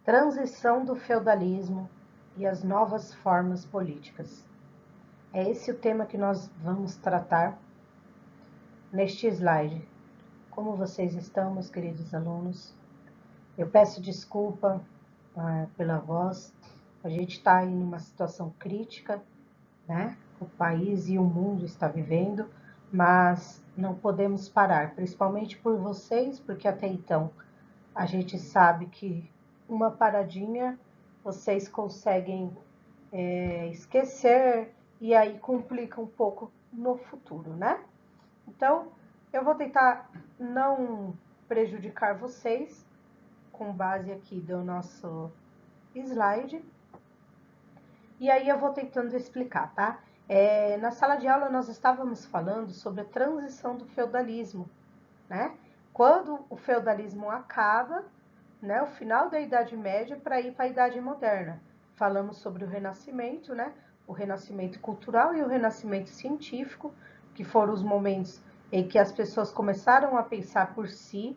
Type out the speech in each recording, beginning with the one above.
Transição do feudalismo e as novas formas políticas. É esse o tema que nós vamos tratar neste slide. Como vocês estão, meus queridos alunos? Eu peço desculpa pela voz. A gente está em uma situação crítica, né? O país e o mundo está vivendo, mas não podemos parar, principalmente por vocês, porque até então a gente sabe que uma paradinha vocês conseguem esquecer e aí complica um pouco no futuro, né? Então, eu vou tentar não prejudicar vocês com base aqui do nosso slide. E aí eu vou tentando explicar, tá? Na sala de aula nós estávamos falando sobre a transição do feudalismo, né? Quando o feudalismo acaba, né, o final da Idade Média para ir para a Idade Moderna. Falamos sobre o Renascimento, né? O Renascimento cultural e o Renascimento científico, que foram os momentos em que as pessoas começaram a pensar por si.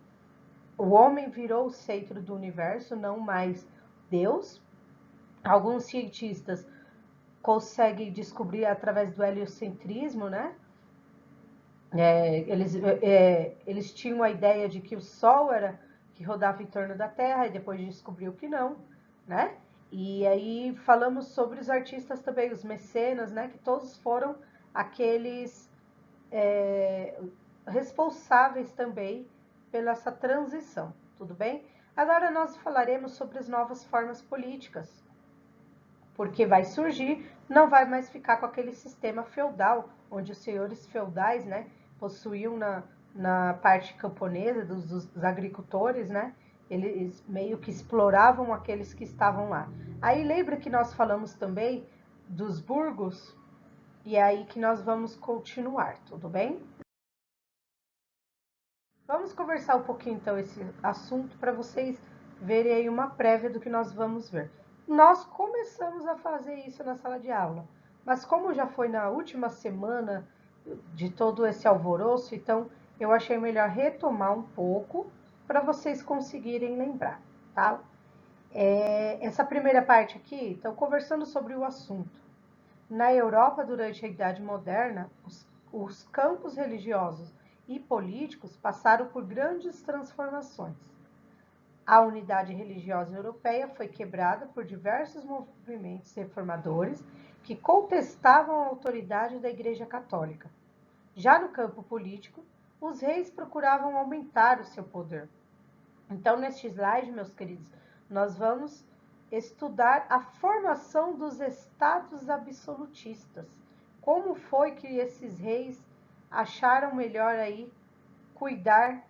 O homem virou o centro do universo, não mais Deus. Alguns cientistas conseguem descobrir através do heliocentrismo, né? Eles tinham a ideia de que o Sol era que rodava em torno da Terra e depois descobriu que não, né? E aí falamos sobre os artistas também, os mecenas, né? Que todos foram aqueles responsáveis também pela essa transição, tudo bem? Agora nós falaremos sobre as novas formas políticas, porque vai surgir, não vai mais ficar com aquele sistema feudal, onde os senhores feudais, né, possuíam na parte camponesa dos agricultores, né, eles meio que exploravam aqueles que estavam lá. Aí lembra que nós falamos também dos burgos, e é aí que nós vamos continuar, tudo bem? Vamos conversar um pouquinho então esse assunto para vocês verem aí uma prévia do que nós vamos ver. Nós começamos a fazer isso na sala de aula, mas como já foi na última semana de todo esse alvoroço, então eu achei melhor retomar um pouco para vocês conseguirem lembrar, tá? Essa primeira parte aqui, então, conversando sobre o assunto. Na Europa, durante a Idade Moderna, os campos religiosos e políticos passaram por grandes transformações. A unidade religiosa europeia foi quebrada por diversos movimentos reformadores que contestavam a autoridade da Igreja Católica. Já no campo político, os reis procuravam aumentar o seu poder. Então, neste slide, meus queridos, nós vamos estudar a formação dos estados absolutistas. Como foi que esses reis acharam melhor aí cuidar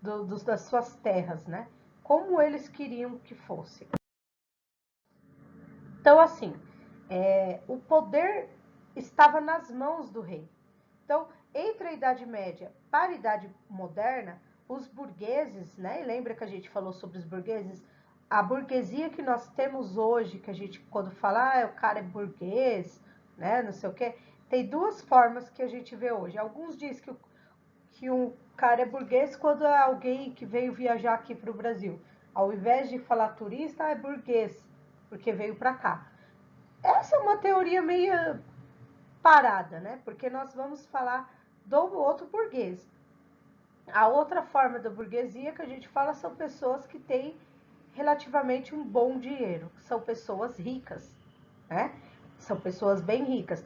das suas terras, né? Como eles queriam que fosse. Então, assim, o poder estava nas mãos do rei. Então, entre a Idade Média para a Idade Moderna, os burgueses, né? Lembra que a gente falou sobre os burgueses? A burguesia que nós temos hoje, que a gente, quando fala, o cara é burguês, né? Não sei o quê, tem duas formas que a gente vê hoje. Alguns dizem que um cara é burguês quando é alguém que veio viajar aqui para o Brasil. Ao invés de falar turista, é burguês, porque veio para cá. Essa é uma teoria meio parada, né? Porque nós vamos falar do outro burguês. A outra forma da burguesia que a gente fala são pessoas que têm relativamente um bom dinheiro, são pessoas ricas, né? São pessoas bem ricas.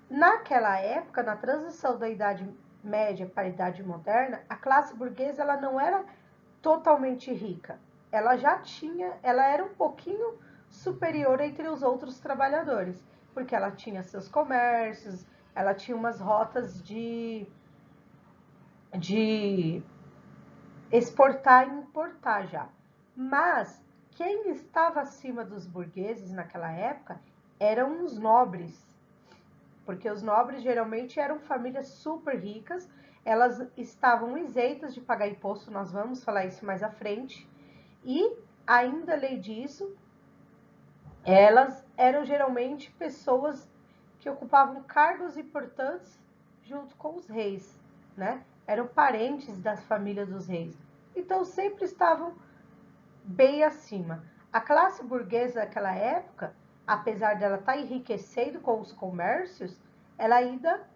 Naquela época, na transição da Idade Média para a Idade Moderna, a classe burguesa ela não era totalmente rica. Ela já tinha, ela era um pouquinho superior entre os outros trabalhadores, porque ela tinha seus comércios, ela tinha umas rotas de exportar e importar já. Mas quem estava acima dos burgueses naquela época eram os nobres, porque os nobres geralmente eram famílias super ricas, elas estavam isentas de pagar imposto, nós vamos falar isso mais à frente, e ainda além disso, elas eram geralmente pessoas que ocupavam cargos importantes junto com os reis, né? Eram parentes da família dos reis. Então sempre estavam bem acima. A classe burguesa daquela época, apesar dela estar enriquecendo com os comércios, ela ainda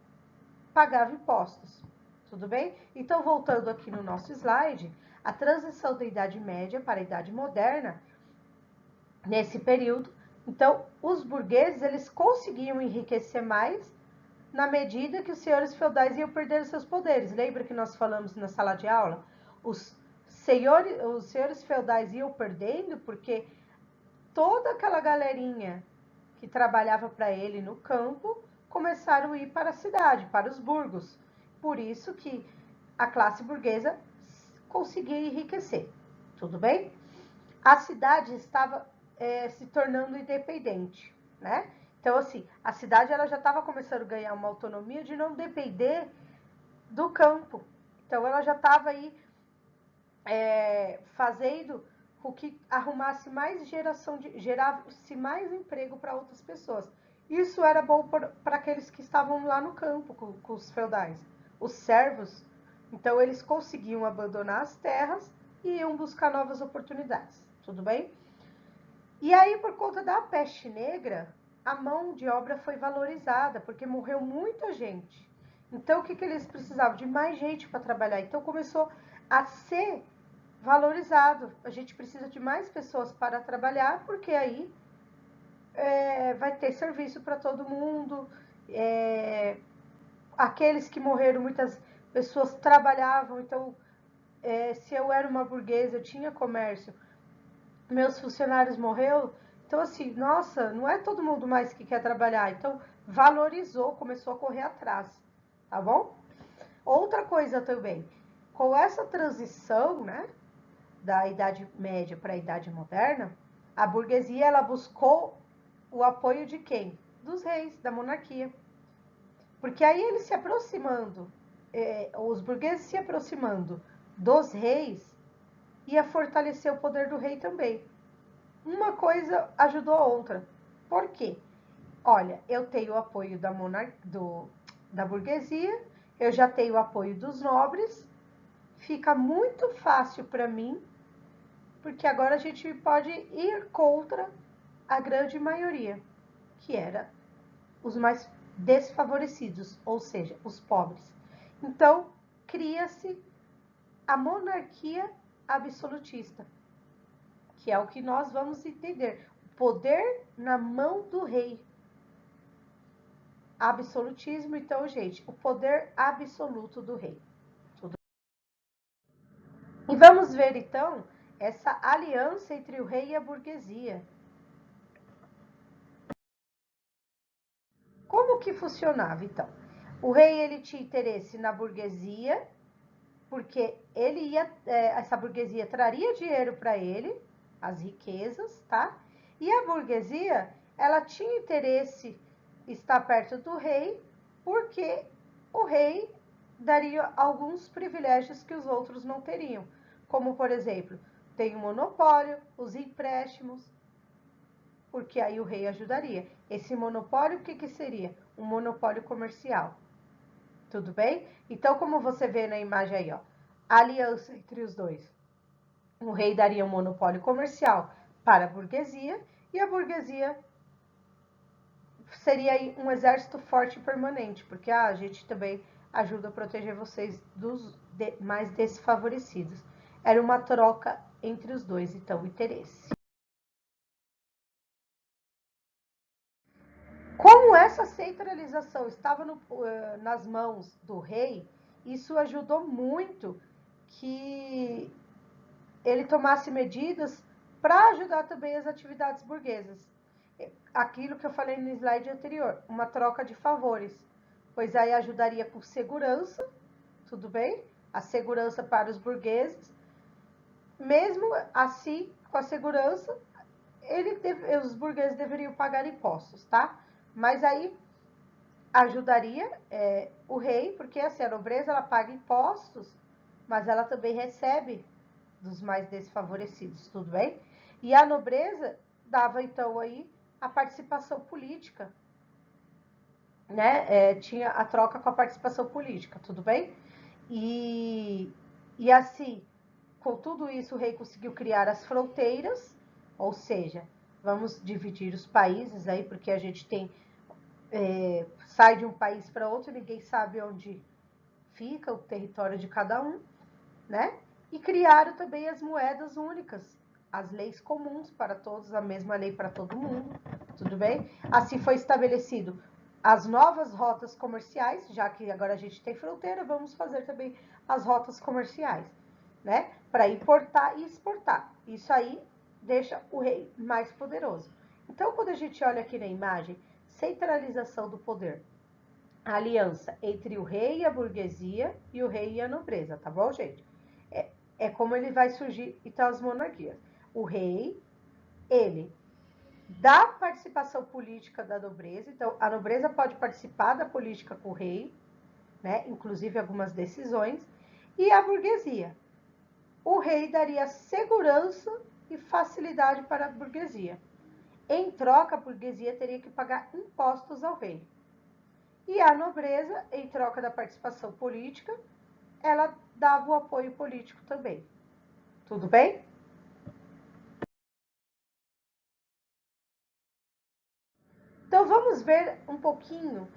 pagava impostos. Tudo bem? Então, voltando aqui no nosso slide, a transição da Idade Média para a Idade Moderna, nesse período, então, os burgueses eles conseguiam enriquecer mais na medida que os senhores feudais iam perdendo seus poderes. Lembra que nós falamos na sala de aula? Os senhores feudais iam perdendo porque toda aquela galerinha que trabalhava para ele no campo começaram a ir para a cidade, para os burgos. Por isso que a classe burguesa conseguia enriquecer. Tudo bem? A cidade estava se tornando independente, né? Então, assim, a cidade ela já estava começando a ganhar uma autonomia de não depender do campo. Então, ela já estava aí fazendo com que arrumasse mais gerasse mais emprego para outras pessoas. Isso era bom para aqueles que estavam lá no campo com os feudais. Os servos, então eles conseguiam abandonar as terras e iam buscar novas oportunidades. Tudo bem? E aí, por conta da peste negra, a mão de obra foi valorizada, porque morreu muita gente. Então, o que eles precisavam? De mais gente para trabalhar. Então, começou a ser valorizado. A gente precisa de mais pessoas para trabalhar, porque aí vai ter serviço para todo mundo. Aqueles que morreram, muitas pessoas trabalhavam. Então, se eu era uma burguesa, eu tinha comércio, meus funcionários morreu, então assim, nossa, não é todo mundo mais que quer trabalhar, então valorizou, começou a correr atrás, tá bom? Outra coisa também, com essa transição, né, da Idade Média para a Idade Moderna, a burguesia ela buscou o apoio de quem? Dos reis, da monarquia. Porque aí eles se aproximando, os burgueses se aproximando dos reis, ia fortalecer o poder do rei também. Uma coisa ajudou a outra. Por quê? Olha, eu tenho o apoio da burguesia, eu já tenho o apoio dos nobres, fica muito fácil para mim, porque agora a gente pode ir contra a grande maioria, que era os mais desfavorecidos, ou seja, os pobres. Então, cria-se a monarquia absolutista, que é o que nós vamos entender. Poder na mão do rei. Absolutismo, então, gente, o poder absoluto do rei. Tudo. E vamos ver, então, essa aliança entre o rei e a burguesia. Como que funcionava, então? O rei ele tinha interesse na burguesia, porque essa burguesia traria dinheiro para ele, as riquezas, tá? E a burguesia, ela tinha interesse em estar perto do rei, porque o rei daria alguns privilégios que os outros não teriam, como, por exemplo, tem o monopólio, os empréstimos, porque aí o rei ajudaria. Esse monopólio, o que seria? Um monopólio comercial. Tudo bem? Então, como você vê na imagem aí, ó, a aliança entre os dois. O rei daria um monopólio comercial para a burguesia e a burguesia seria aí um exército forte e permanente, porque a gente também ajuda a proteger vocês dos mais desfavorecidos. Era uma troca entre os dois, então, interesse. Como essa centralização estava nas mãos do rei, isso ajudou muito que ele tomasse medidas para ajudar também as atividades burguesas. Aquilo que eu falei no slide anterior, uma troca de favores, pois aí ajudaria com segurança, tudo bem? A segurança para os burgueses. Mesmo assim, com a segurança, os burgueses deveriam pagar impostos, tá? Mas aí ajudaria o rei, porque assim, a nobreza ela paga impostos, mas ela também recebe dos mais desfavorecidos, tudo bem? E a nobreza dava então aí a participação política, né? Tinha a troca com a participação política, tudo bem? E assim, com tudo isso, o rei conseguiu criar as fronteiras, ou seja, vamos dividir os países aí, porque a gente tem sai de um país para outro, ninguém sabe onde fica o território de cada um, né? E criaram também as moedas únicas, as leis comuns para todos, a mesma lei para todo mundo, tudo bem? Assim foi estabelecido as novas rotas comerciais, já que agora a gente tem fronteira, vamos fazer também as rotas comerciais, né? Para importar e exportar. Isso aí deixa o rei mais poderoso. Então, quando a gente olha aqui na imagem, centralização do poder, a aliança entre o rei e a burguesia e o rei e a nobreza, tá bom, gente? É como ele vai surgir, então, as monarquias. O rei, ele dá participação política da nobreza, então a nobreza pode participar da política com o rei, né, inclusive algumas decisões, e a burguesia. O rei daria segurança e facilidade para a burguesia. Em troca, a burguesia teria que pagar impostos ao rei. E a nobreza, em troca da participação política, ela dava o apoio político também. Tudo bem? Então vamos ver um pouquinho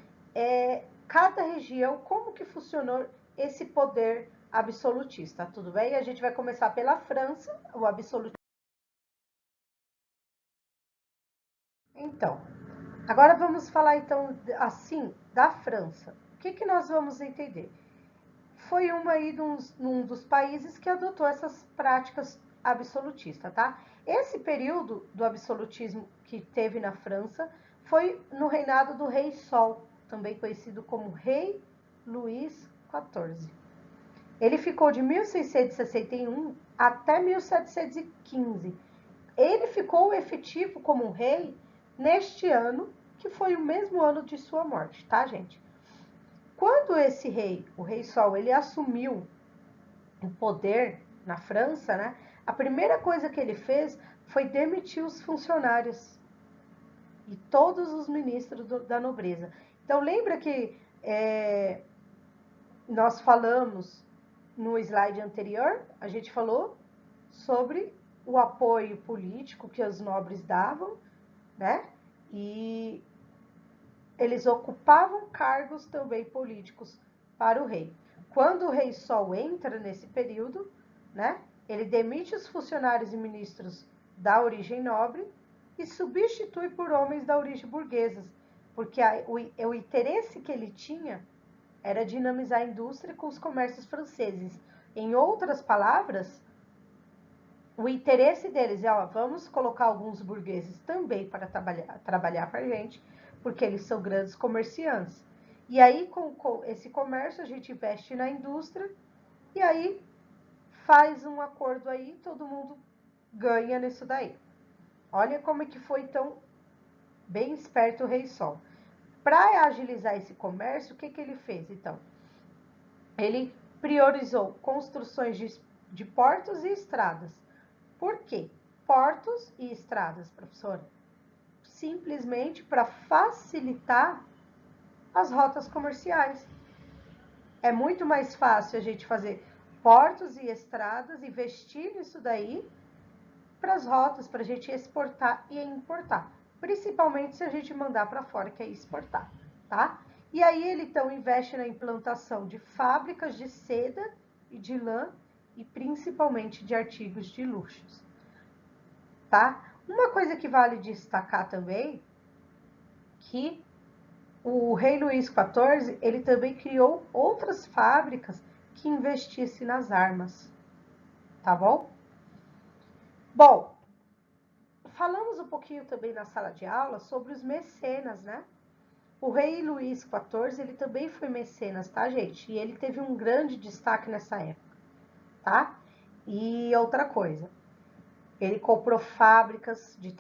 cada região, como que funcionou esse poder absolutista, tudo bem? A gente vai começar pela França, o absolutismo. Então, agora vamos falar então assim da França. O que, que nós vamos entender? Foi um dos países que adotou essas práticas absolutistas, tá? Esse período do absolutismo que teve na França foi no reinado do Rei Sol, também conhecido como Rei Luís XIV. Ele ficou de 1661 até 1715. Ele ficou efetivo como rei neste ano, que foi o mesmo ano de sua morte, tá, gente? Quando esse rei, o Rei Sol, ele assumiu o poder na França, né? A primeira coisa que ele fez foi demitir os funcionários e todos os ministros da nobreza. Então lembra que nós falamos no slide anterior, a gente falou sobre o apoio político que os nobres davam, né? E eles ocupavam cargos também políticos para o rei. Quando o rei Sol entra nesse período, né, ele demite os funcionários e ministros da origem nobre e substitui por homens da origem burguesa, porque o interesse que ele tinha era dinamizar a indústria com os comércios franceses. Em outras palavras, o interesse deles é, ó, vamos colocar alguns burgueses também para trabalhar para a gente, porque eles são grandes comerciantes. E aí, com esse comércio, a gente investe na indústria e aí faz um acordo aí, todo mundo ganha nisso daí. Olha como é que foi tão bem esperto o Rei Sol. Para agilizar esse comércio, o que, que ele fez, então? Ele priorizou construções de portos e estradas. Por quê? Portos e estradas, professora? Simplesmente para facilitar as rotas comerciais. É muito mais fácil a gente fazer portos e estradas, investir nisso daí para as rotas, para a gente exportar e importar. Principalmente se a gente mandar para fora, que é exportar, tá? E aí ele então investe na implantação de fábricas de seda e de lã e principalmente de artigos de luxos, tá? Uma coisa que vale destacar também, que o rei Luís XIV, ele também criou outras fábricas que investissem nas armas, tá bom? Bom, falamos um pouquinho também na sala de aula sobre os mecenas, né? O rei Luís XIV, ele também foi mecenas, tá, gente? E ele teve um grande destaque nessa época, tá? E outra coisa, ele comprou fábricas de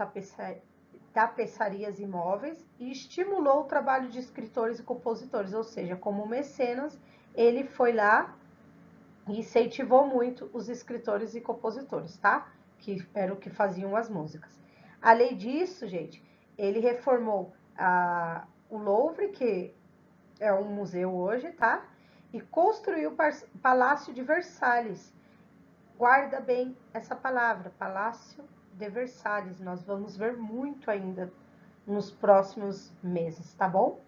tapeçarias e móveis e estimulou o trabalho de escritores e compositores, ou seja, como mecenas, ele foi lá e incentivou muito os escritores e compositores, tá? Que eram o que faziam as músicas. Além disso, gente, ele reformou o Louvre, que é um museu hoje, tá? E construiu o Palácio de Versalhes, Guarda bem essa palavra, Palácio de Versalhes. Nós vamos ver muito ainda nos próximos meses, tá bom?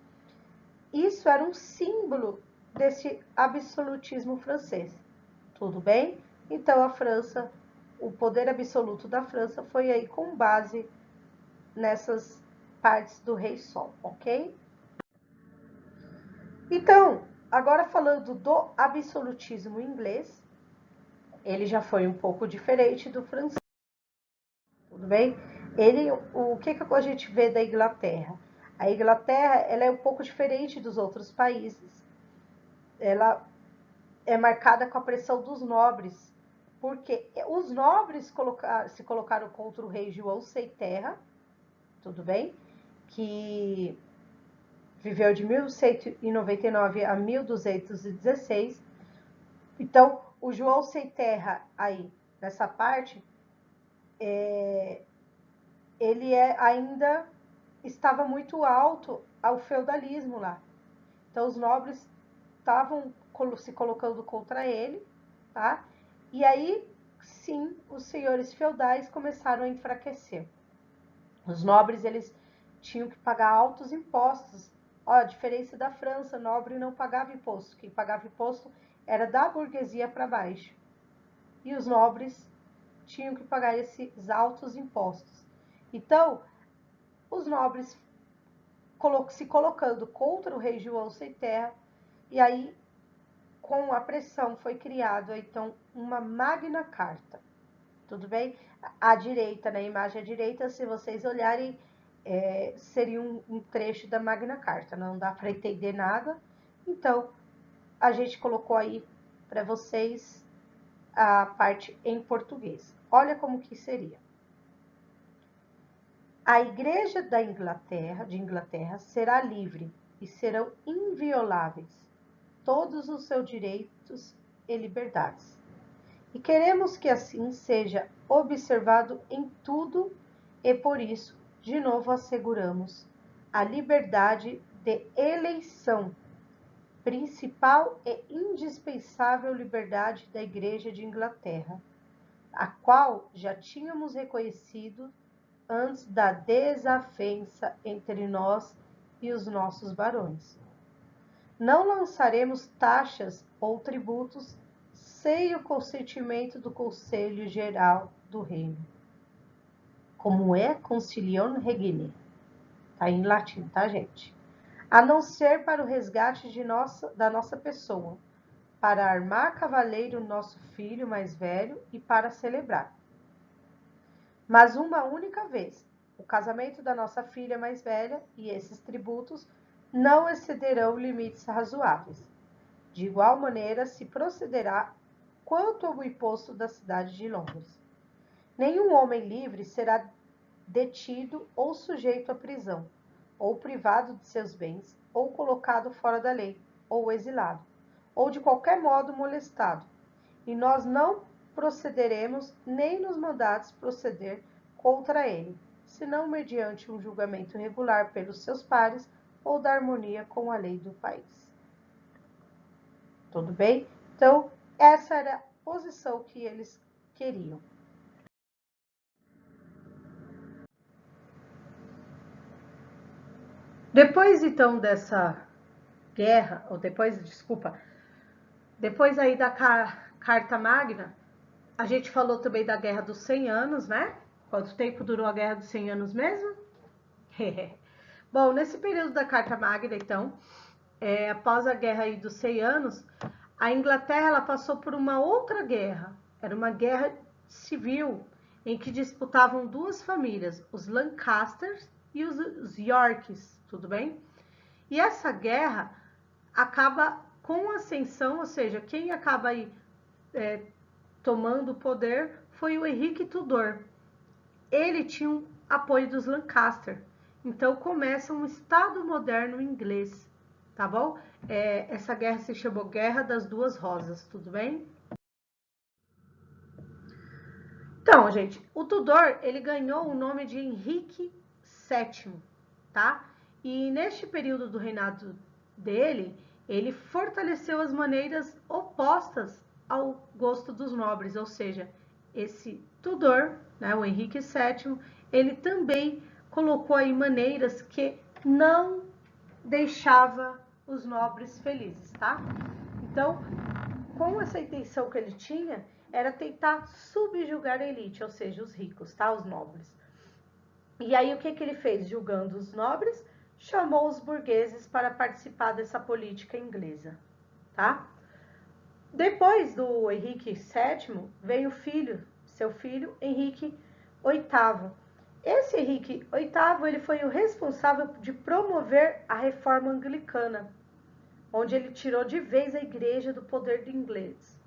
Isso era um símbolo desse absolutismo francês. Tudo bem? Então a França, o poder absoluto da França foi aí com base nessas partes do Rei Sol, ok? Então, agora falando do absolutismo inglês, ele já foi um pouco diferente do francês, tudo bem? O que a gente vê da Inglaterra? A Inglaterra, ela é um pouco diferente dos outros países. Ela é marcada com a pressão dos nobres, porque os nobres se colocaram contra o rei João Sem Terra, tudo bem? Que viveu de 1199 a 1216. Então, o João Sem Terra, aí, nessa parte, ele ainda estava muito alto ao feudalismo lá. Então, os nobres estavam se colocando contra ele, tá? E aí, sim, os senhores feudais começaram a enfraquecer. Os nobres, eles tinham que pagar altos impostos. Ó, a diferença da França, nobre não pagava imposto. Quem pagava imposto era da burguesia para baixo. E os nobres tinham que pagar esses altos impostos. Então, os nobres se colocando contra o rei João Sem Terra, e aí, com a pressão, foi criado então uma Magna Carta. Tudo bem? À direita, na imagem à direita, se vocês olharem, seria um trecho da Magna Carta. Não dá para entender nada. Então, a gente colocou aí para vocês a parte em português. Olha como que seria. A Igreja de Inglaterra será livre e serão invioláveis todos os seus direitos e liberdades. E queremos que assim seja observado em tudo e por isso, de novo asseguramos a liberdade de eleição, principal e indispensável liberdade da Igreja de Inglaterra, a qual já tínhamos reconhecido antes da desavença entre nós e os nossos barões. Não lançaremos taxas ou tributos sem o consentimento do Conselho Geral do Reino, como é Concilium Regni, tá em latim, tá, gente? A não ser para o resgate da nossa pessoa, para armar cavaleiro nosso filho mais velho e para celebrar. Mas uma única vez, o casamento da nossa filha mais velha e esses tributos não excederão limites razoáveis. De igual maneira se procederá quanto ao imposto da cidade de Londres. Nenhum homem livre será detido ou sujeito à prisão, ou privado de seus bens, ou colocado fora da lei, ou exilado, ou de qualquer modo molestado. E nós não procederemos nem nos mandados proceder contra ele, senão mediante um julgamento regular pelos seus pares ou da harmonia com a lei do país. Tudo bem? Então, essa era a posição que eles queriam. Depois, então, dessa guerra, ou depois aí da Carta Magna, a gente falou também da Guerra dos 100 Anos, né? Quanto tempo durou a Guerra dos 100 Anos mesmo? Bom, nesse período da Carta Magna, então, após a Guerra aí dos 100 Anos, a Inglaterra ela passou por uma outra guerra. Era uma guerra civil em que disputavam duas famílias, os Lancasters e os Yorks, tudo bem? E essa guerra acaba com a ascensão, ou seja, quem acaba aí tomando o poder foi o Henrique Tudor. Ele tinha um apoio dos Lancaster. Então começa um Estado moderno inglês, tá bom? Essa guerra se chamou Guerra das Duas Rosas, tudo bem? Então, gente, o Tudor, ele ganhou o nome de Henrique VII, tá? E neste período do reinado dele, ele fortaleceu as maneiras opostas ao gosto dos nobres, ou seja, esse Tudor, né, o Henrique VII, ele também colocou aí maneiras que não deixava os nobres felizes, tá? Então, com essa intenção que ele tinha, era tentar subjugar a elite, ou seja, os ricos, tá? Os nobres. E aí o que ele fez? Julgando os nobres, chamou os burgueses para participar dessa política inglesa, tá? Depois do Henrique VII, veio seu filho Henrique VIII. Esse Henrique VIII, ele foi o responsável de promover a reforma anglicana, onde ele tirou de vez a igreja do poder de inglês.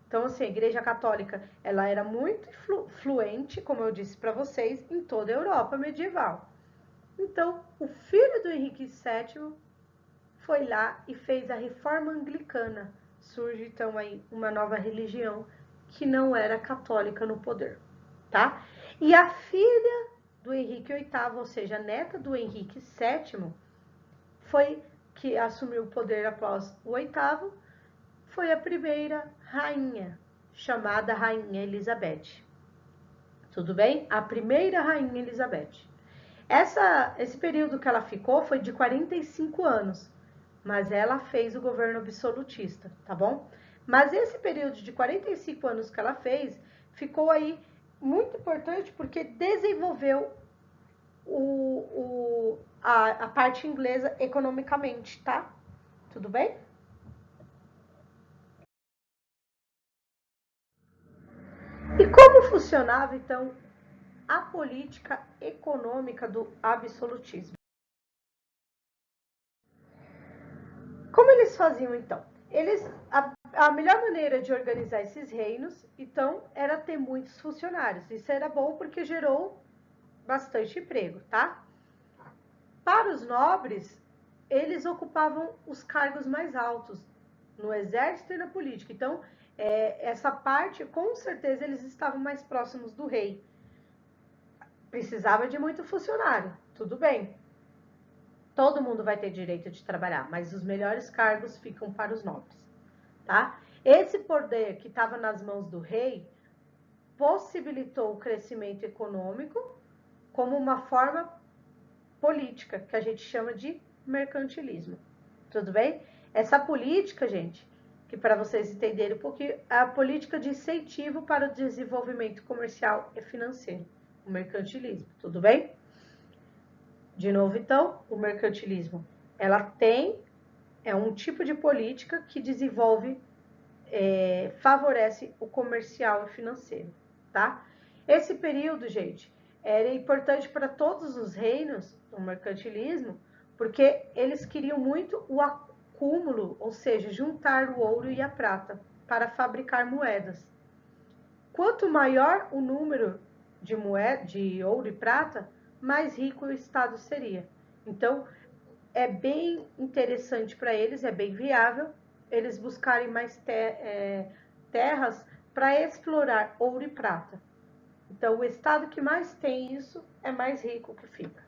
Então, assim, a igreja católica, ela era muito influente, como eu disse para vocês, em toda a Europa medieval. Então, o filho do Henrique VII foi lá e fez a reforma anglicana. Surge, então, aí uma nova religião que não era católica no poder, tá? E a filha do Henrique VIII, ou seja, a neta do Henrique VII, foi que assumiu o poder após o oitavo, foi a primeira rainha, chamada Rainha Elizabeth. Tudo bem? A primeira Rainha Elizabeth. Esse período que ela ficou foi de 45 anos, mas ela fez o governo absolutista, tá bom? Mas esse período de 45 anos que ela fez, ficou aí muito importante porque desenvolveu a parte inglesa economicamente, tá? Tudo bem? E como funcionava, então, a política econômica do absolutismo? Como eles faziam, então? A melhor maneira de organizar esses reinos, então, era ter muitos funcionários. Isso era bom porque gerou bastante emprego, tá? Para os nobres, eles ocupavam os cargos mais altos no exército e na política. Então, essa parte, com certeza, eles estavam mais próximos do rei. Precisava de muito funcionário, tudo bem. Todo mundo vai ter direito de trabalhar, mas os melhores cargos ficam para os nobres, tá? Esse poder que estava nas mãos do rei possibilitou o crescimento econômico como uma forma política, que a gente chama de mercantilismo. Tudo bem? Essa política, gente, que para vocês entenderem um pouquinho, é a política de incentivo para o desenvolvimento comercial e financeiro, o mercantilismo. Tudo bem? De novo, então, o mercantilismo, é um tipo de política que desenvolve, favorece o comercial e financeiro, tá? Esse período, gente, era importante para todos os reinos do mercantilismo, porque eles queriam muito o acúmulo, ou seja, juntar o ouro e a prata para fabricar moedas. Quanto maior o número de ouro e prata, mais rico o Estado seria. Então, é bem interessante para eles, é bem viável eles buscarem mais terras para explorar ouro e prata. Então, o estado que mais tem isso é mais rico que fica.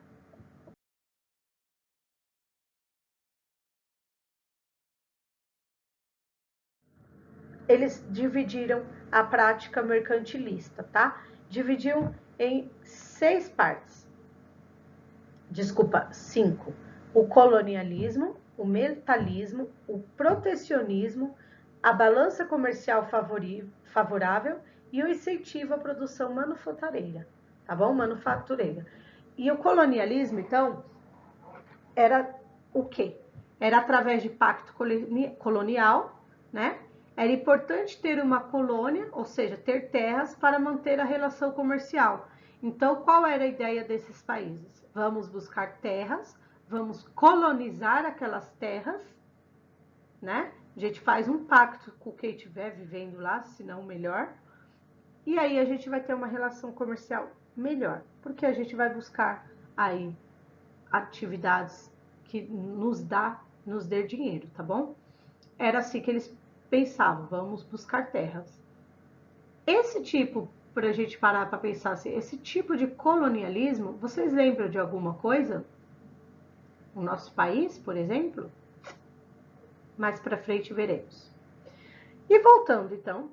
Eles dividiram a prática mercantilista, tá? Dividiu em 6 partes. Desculpa, 5. O colonialismo, o metalismo, o protecionismo, a balança comercial favorável e o incentivo à produção manufatureira, tá bom? Manufatureira. E o colonialismo, então, era o quê? Era através de pacto colonial, né? Era importante ter uma colônia, ou seja, ter terras para manter a relação comercial. Então, qual era a ideia desses países? Vamos buscar terras, vamos colonizar aquelas terras, né? A gente faz um pacto com quem estiver vivendo lá, se não melhor, e aí a gente vai ter uma relação comercial melhor, porque a gente vai buscar aí atividades que nos dê dinheiro, tá bom? Era assim que eles pensavam, vamos buscar terras. Esse tipo, para a gente parar para pensar assim, esse tipo de colonialismo, vocês lembram de alguma coisa? O nosso país, por exemplo? Mais para frente veremos. E voltando, então,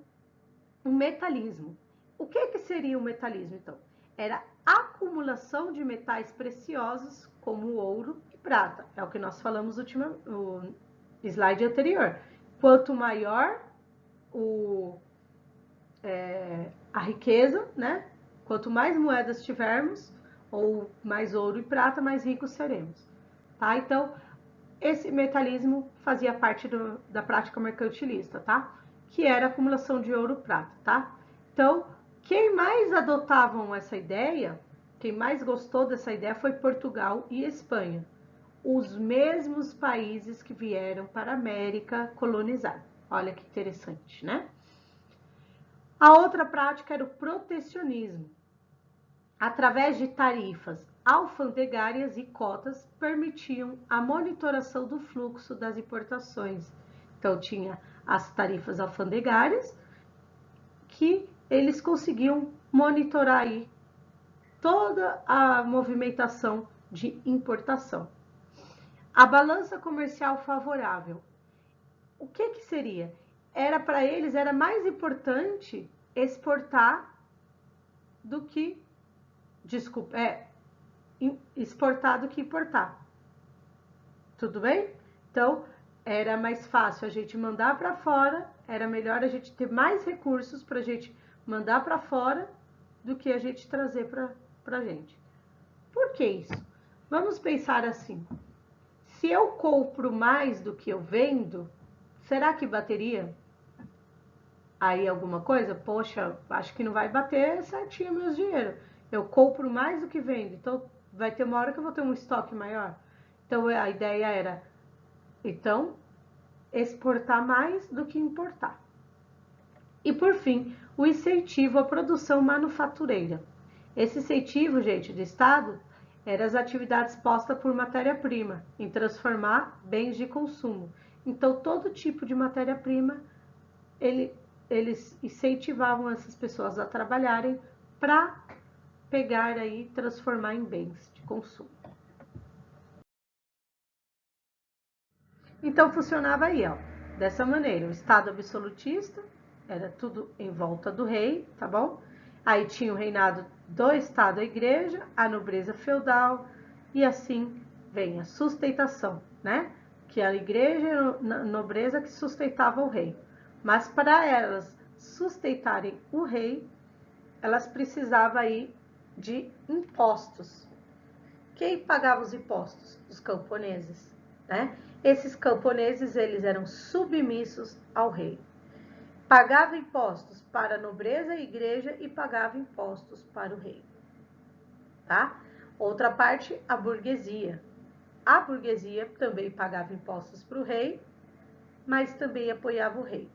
o metalismo. O que seria o metalismo, então? Era a acumulação de metais preciosos, como ouro e prata. É o que nós falamos no slide anterior. Quanto maior a riqueza, né? Quanto mais moedas tivermos, ou mais ouro e prata, mais ricos seremos. Tá? Então, esse metalismo fazia parte da prática mercantilista, tá? Que era a acumulação de ouro e prata, tá? Então, quem mais adotavam essa ideia, quem mais gostou dessa ideia foi Portugal e Espanha. Os mesmos países que vieram para a América colonizar. Olha que interessante, né? A outra prática era o protecionismo. Através de tarifas alfandegárias e cotas, permitiam a monitoração do fluxo das importações. Então, tinha as tarifas alfandegárias, que eles conseguiam monitorar aí toda a movimentação de importação. A balança comercial favorável. O que seria? Para eles, era mais importante exportar do que exportar do que importar. Tudo bem? Então, era mais fácil a gente mandar para fora, era melhor a gente ter mais recursos para a gente mandar para fora do que a gente trazer para a gente. Por que isso? Vamos pensar assim. Se eu compro mais do que eu vendo, será que bateria aí alguma coisa? Poxa, acho que não vai bater certinho meus dinheiro. Eu compro mais do que vendo, então vai ter uma hora que eu vou ter um estoque maior. Então a ideia era, então, exportar mais do que importar. E por fim, o incentivo à produção manufatureira. Esse incentivo, gente, do Estado, era as atividades postas por matéria-prima, em transformar bens de consumo. Então, todo tipo de matéria-prima, eles incentivavam essas pessoas a trabalharem para pegar aí e transformar em bens de consumo. Então, funcionava aí, ó, dessa maneira, o Estado absolutista, era tudo em volta do rei, tá bom? Aí tinha o reinado do Estado, a igreja, a nobreza feudal, e assim vem a sustentação, né? Que a igreja e a nobreza que sustentava o rei. Mas para elas sustentarem o rei, elas precisavam aí de impostos. Quem pagava os impostos? Os camponeses, né? Esses camponeses, eles eram submissos ao rei. Pagava impostos para a nobreza e a igreja e pagava impostos para o rei, tá? Outra parte, a burguesia. A burguesia também pagava impostos para o rei, mas também apoiava o rei.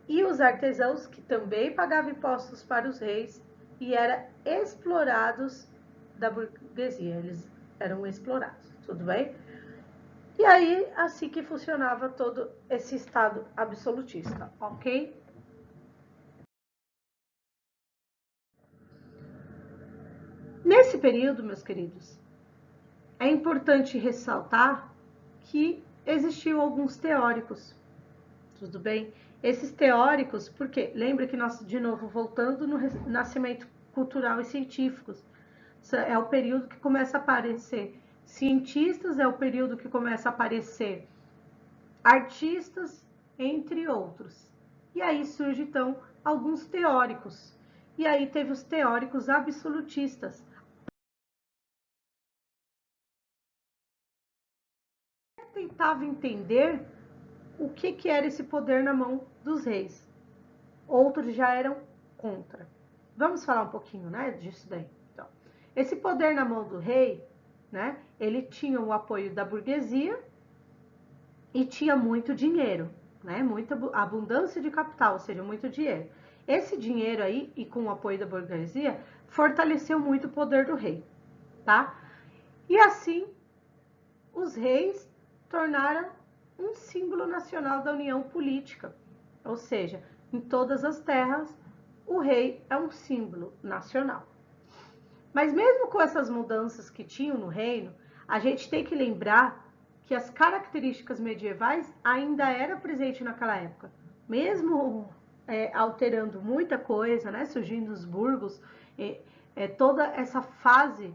E os artesãos, que também pagavam impostos para os reis e eram explorados da burguesia, eles eram explorados, tudo bem? E aí, assim que funcionava todo esse Estado absolutista, ok? Nesse período, meus queridos, é importante ressaltar que existiam alguns teóricos, tudo bem? Esses teóricos, porque lembra que nós, de novo, voltando no nascimento cultural e científico, é o período que começa a aparecer cientistas, é o período que começa a aparecer artistas, entre outros. E aí surge, então, alguns teóricos. E aí teve os teóricos absolutistas. Tentava entender o que era esse poder na mão dos reis. Outros já eram contra. Vamos falar um pouquinho, né, disso daí. Então, esse poder na mão do rei, né, ele tinha o apoio da burguesia e tinha muito dinheiro, né, muita abundância de capital, ou seja, muito dinheiro. Esse dinheiro aí, e com o apoio da burguesia, fortaleceu muito o poder do rei, tá? E assim, os reis tornaram um símbolo nacional da união política, ou seja, em todas as terras, o rei é um símbolo nacional. Mas mesmo com essas mudanças que tinham no reino, a gente tem que lembrar que as características medievais ainda eram presentes naquela época. mesmo alterando muita coisa, né, surgindo os burgos, toda essa fase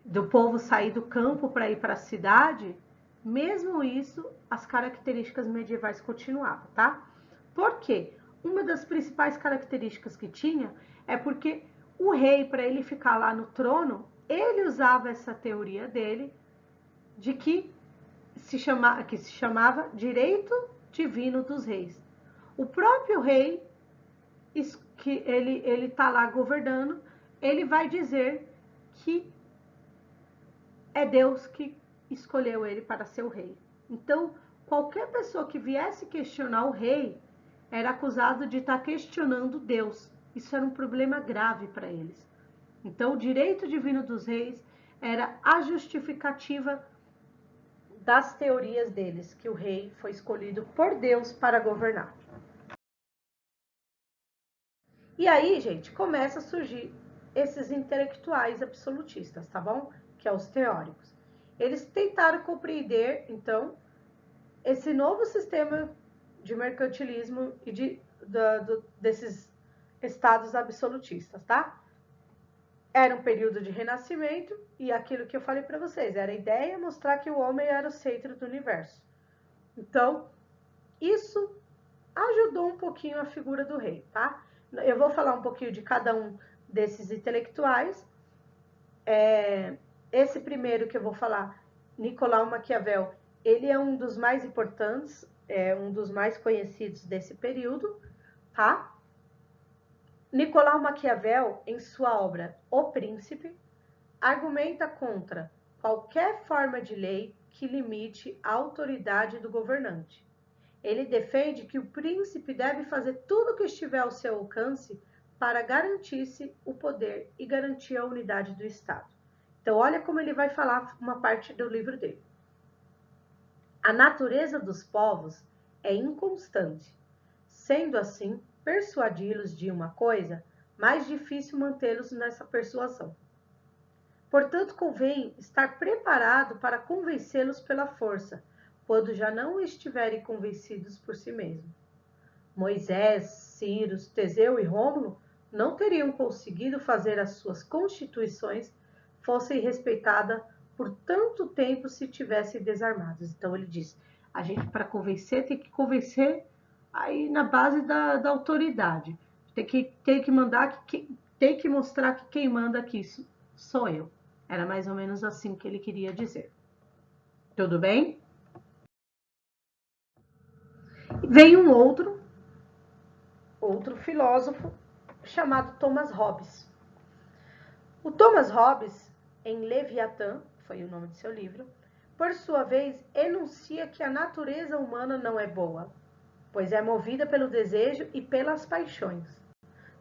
do povo sair do campo para ir para a cidade, mesmo isso, as características medievais continuavam, tá? Por quê? Uma das principais características que tinha é porque o rei, para ele ficar lá no trono, ele usava essa teoria dele de que se chamava direito divino dos reis. O próprio rei, que ele está lá governando, ele vai dizer que é Deus que escolheu ele para ser o rei. Então, qualquer pessoa que viesse questionar o rei era acusado de estar questionando Deus. Isso era um problema grave para eles. Então, o direito divino dos reis era a justificativa das teorias deles, que o rei foi escolhido por Deus para governar. E aí, gente, começa a surgir esses intelectuais absolutistas, tá bom? Que é os teóricos. Eles tentaram compreender, então, esse novo sistema de mercantilismo e desses estados absolutistas, tá? Era um período de renascimento e aquilo que eu falei para vocês, era a ideia mostrar que o homem era o centro do universo. Então, isso ajudou um pouquinho a figura do rei, tá? Eu vou falar um pouquinho de cada um desses intelectuais. Esse primeiro que eu vou falar, Nicolau Maquiavel, ele é um dos mais importantes, um dos mais conhecidos desse período, tá? Nicolau Maquiavel, em sua obra O Príncipe, argumenta contra qualquer forma de lei que limite a autoridade do governante. Ele defende que o príncipe deve fazer tudo o que estiver ao seu alcance para garantir-se o poder e garantir a unidade do Estado. Então, olha como ele vai falar uma parte do livro dele. A natureza dos povos é inconstante. Sendo assim, persuadi-los de uma coisa, mais difícil mantê-los nessa persuasão. Portanto, convém estar preparado para convencê-los pela força, quando já não estiverem convencidos por si mesmos. Moisés, Ciro, Teseu e Rômulo não teriam conseguido fazer as suas constituições fossem respeitadas por tanto tempo se tivessem desarmados. Então ele diz, a gente para convencer tem que convencer aí na base da autoridade. Tem que mandar, tem que mostrar que quem manda aqui sou eu. Era mais ou menos assim que ele queria dizer. Tudo bem? Veio um outro filósofo chamado Thomas Hobbes. O Thomas Hobbes, em Leviatã, foi o nome de seu livro, por sua vez, enuncia que a natureza humana não é boa, pois é movida pelo desejo e pelas paixões.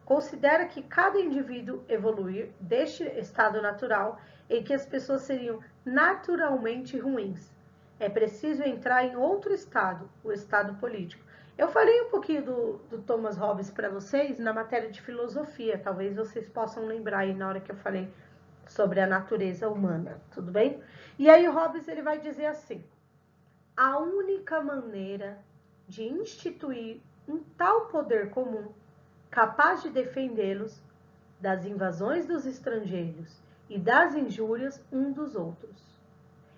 Considera que cada indivíduo evoluir deste estado natural em que as pessoas seriam naturalmente ruins. É preciso entrar em outro estado, o estado político. Eu falei um pouquinho do Thomas Hobbes para vocês na matéria de filosofia, talvez vocês possam lembrar aí na hora que eu falei sobre a natureza humana, tudo bem? E aí o Hobbes ele vai dizer assim, a única maneira de instituir um tal poder comum capaz de defendê-los das invasões dos estrangeiros e das injúrias um dos outros.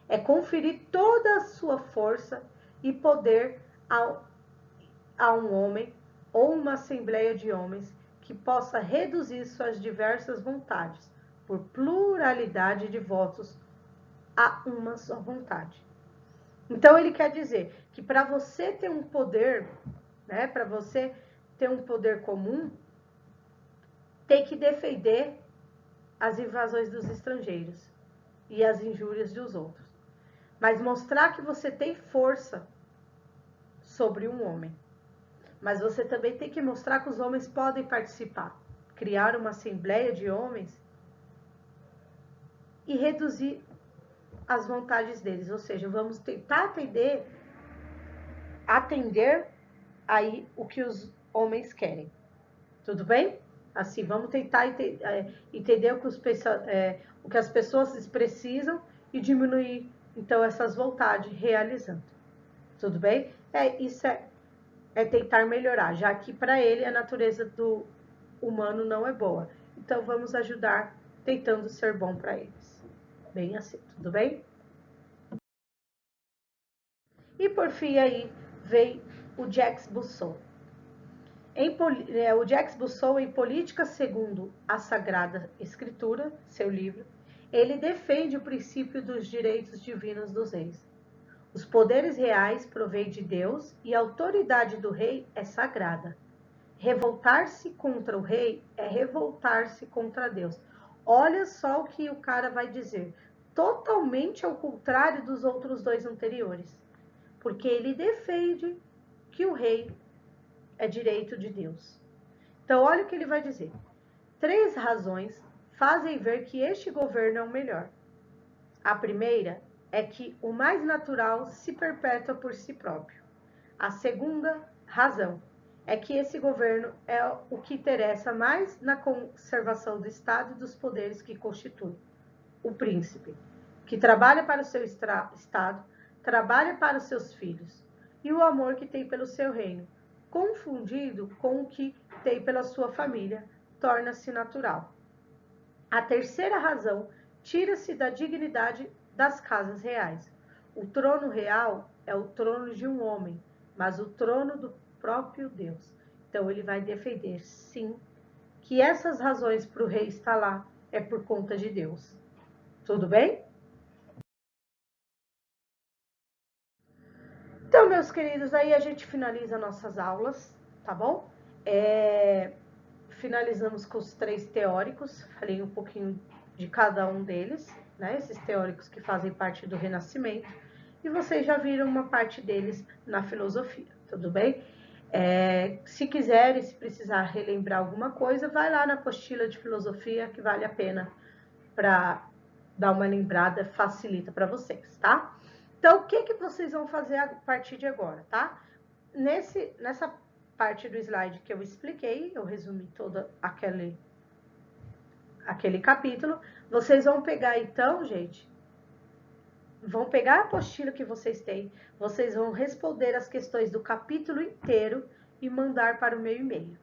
É conferir toda a sua força e poder a um homem ou uma assembleia de homens que possa reduzir suas diversas vontades, por pluralidade de votos, a uma só vontade. Então ele quer dizer que para você ter um poder, né, para você ter um poder comum, tem que defender as invasões dos estrangeiros e as injúrias dos outros. Mas mostrar que você tem força sobre um homem. Mas você também tem que mostrar que os homens podem participar. Criar uma assembleia de homens e reduzir as vontades deles. Ou seja, vamos tentar atender aí o que os homens querem. Tudo bem? Assim, vamos tentar entender o que as pessoas precisam e diminuir, então, essas vontades realizando. Tudo bem? é tentar melhorar, já que para ele a natureza do humano não é boa. Então vamos ajudar tentando ser bom para eles. Bem assim, tudo bem? E por fim aí veio o Jacques Rousseau. O Jacques Rousseau, em Política segundo a Sagrada Escritura, seu livro, ele defende o princípio dos direitos divinos dos reis. Os poderes reais provêm de Deus e a autoridade do rei é sagrada. Revoltar-se contra o rei é revoltar-se contra Deus. Olha só o que o cara vai dizer. Totalmente ao contrário dos outros dois anteriores. Porque ele defende que o rei é direito de Deus. Então, olha o que ele vai dizer. 3 razões fazem ver que este governo é o melhor. A primeira é que o mais natural se perpetua por si próprio. A segunda razão é que esse governo é o que interessa mais na conservação do Estado e dos poderes que constitui. O príncipe, que trabalha para o seu Estado, trabalha para os seus filhos, e o amor que tem pelo seu reino, confundido com o que tem pela sua família, torna-se natural. A terceira razão tira-se da dignidade das casas reais. O trono real é o trono de um homem, mas o trono do próprio Deus. Então ele vai defender, sim, que essas razões para o rei estar lá é por conta de Deus. Tudo bem? Então, meus queridos, aí a gente finaliza nossas aulas, tá bom? Finalizamos com os 3 teóricos, falei um pouquinho de cada um deles, né? Esses teóricos que fazem parte do Renascimento, e vocês já viram uma parte deles na filosofia, tudo bem? Se quiserem, se precisar relembrar alguma coisa, vai lá na apostila de filosofia, que vale a pena para dar uma lembrada, facilita para vocês, tá? Então, o que vocês vão fazer a partir de agora, tá? Nessa parte do slide que eu expliquei, eu resumi todo aquele capítulo, vocês vão pegar então, gente, vão pegar a apostila que vocês têm, vocês vão responder as questões do capítulo inteiro e mandar para o meu e-mail.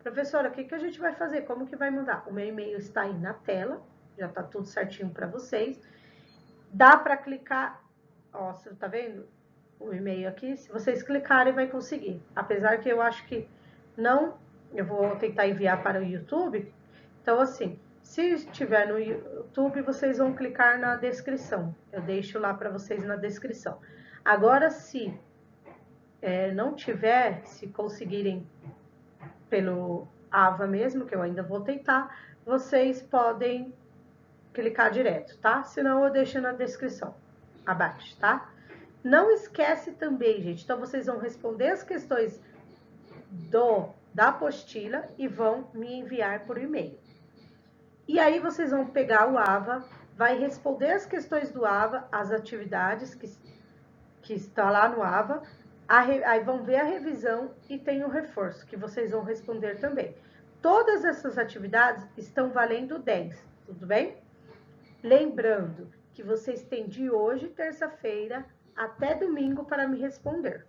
Professora, o que a gente vai fazer? Como que vai mandar? O meu e-mail está aí na tela, já está tudo certinho para vocês. Dá para clicar, ó, você tá vendo o e-mail aqui? Se vocês clicarem, vai conseguir. Apesar que eu acho que não, eu vou tentar enviar para o YouTube. Então, assim, se estiver no YouTube, vocês vão clicar na descrição. Eu deixo lá para vocês na descrição. Agora, se não tiver, se conseguirem pelo AVA mesmo, que eu ainda vou tentar, vocês podem clicar direto, tá? Senão eu deixo na descrição abaixo, tá? Não esquece também, gente, então vocês vão responder as questões da apostila e vão me enviar por e-mail. E aí vocês vão pegar o AVA, vai responder as questões do AVA, as atividades que está lá no AVA, aí vão ver a revisão e tem o reforço, que vocês vão responder também. Todas essas atividades estão valendo 10, tudo bem? Lembrando que vocês têm de hoje, terça-feira, até domingo para me responder.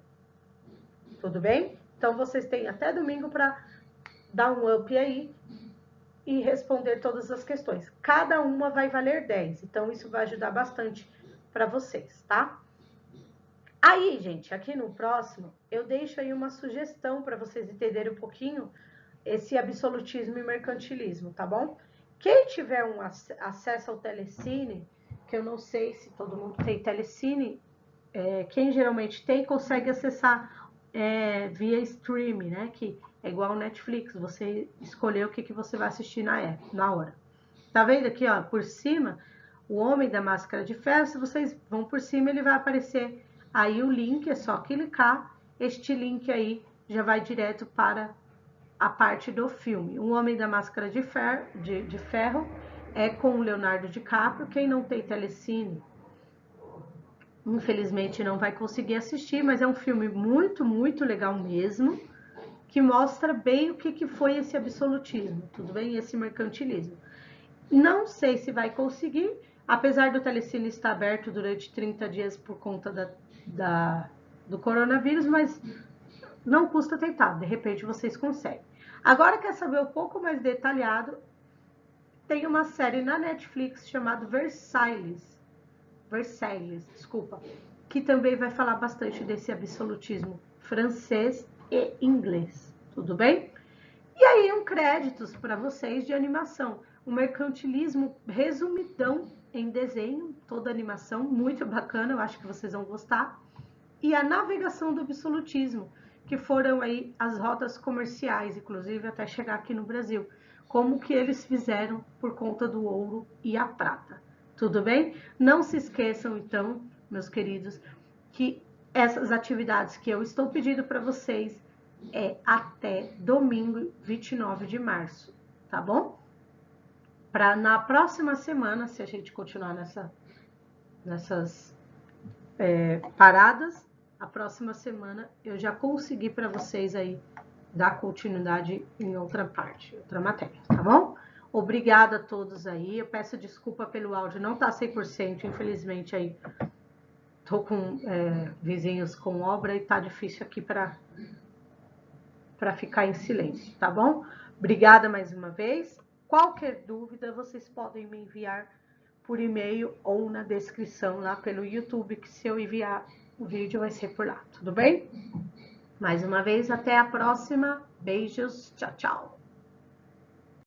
Tudo bem? Então, vocês têm até domingo para dar um up aí e responder todas as questões. Cada uma vai valer 10, então isso vai ajudar bastante para vocês, tá? Aí, gente, aqui no próximo, eu deixo aí uma sugestão para vocês entenderem um pouquinho esse absolutismo e mercantilismo, tá bom? Quem tiver um acesso ao Telecine, que eu não sei se todo mundo tem Telecine, quem geralmente tem, consegue acessar via streaming, né? Que é igual ao Netflix, você escolheu o que você vai assistir na hora. Tá vendo aqui, ó, por cima, o Homem da Máscara de Ferro, se vocês vão por cima, ele vai aparecer aí o link, é só clicar, este link aí já vai direto para a parte do filme. O Homem da Máscara de Ferro é com o Leonardo DiCaprio. Quem não tem Telecine, infelizmente não vai conseguir assistir, mas é um filme muito, muito legal mesmo, que mostra bem o que foi esse absolutismo, tudo bem? Esse mercantilismo. Não sei se vai conseguir, apesar do Telecine estar aberto durante 30 dias por conta do coronavírus, mas não custa tentar, de repente vocês conseguem. Agora quer saber um pouco mais detalhado? Tem uma série na Netflix chamada Versailles, desculpa, que também vai falar bastante desse absolutismo francês e inglês, tudo bem? E aí, créditos para vocês de animação. O mercantilismo resumidão em desenho, toda animação, muito bacana, eu acho que vocês vão gostar. E a navegação do absolutismo, que foram aí as rotas comerciais, inclusive até chegar aqui no Brasil. Como que eles fizeram por conta do ouro e a prata. Tudo bem? Não se esqueçam, então, meus queridos, que essas atividades que eu estou pedindo para vocês é até domingo, 29 de março, tá bom? Para na próxima semana, se a gente continuar nessas paradas, a próxima semana eu já consegui para vocês aí dar continuidade em outra parte, outra matéria, tá bom? Obrigada a todos aí, eu peço desculpa pelo áudio, não tá 100%, infelizmente aí tô com vizinhos com obra e tá difícil aqui para ficar em silêncio, tá bom? Obrigada mais uma vez. Qualquer dúvida, vocês podem me enviar por e-mail ou na descrição lá pelo YouTube, que se eu enviar o vídeo vai ser por lá, tudo bem? Mais uma vez, até a próxima. Beijos, tchau, tchau.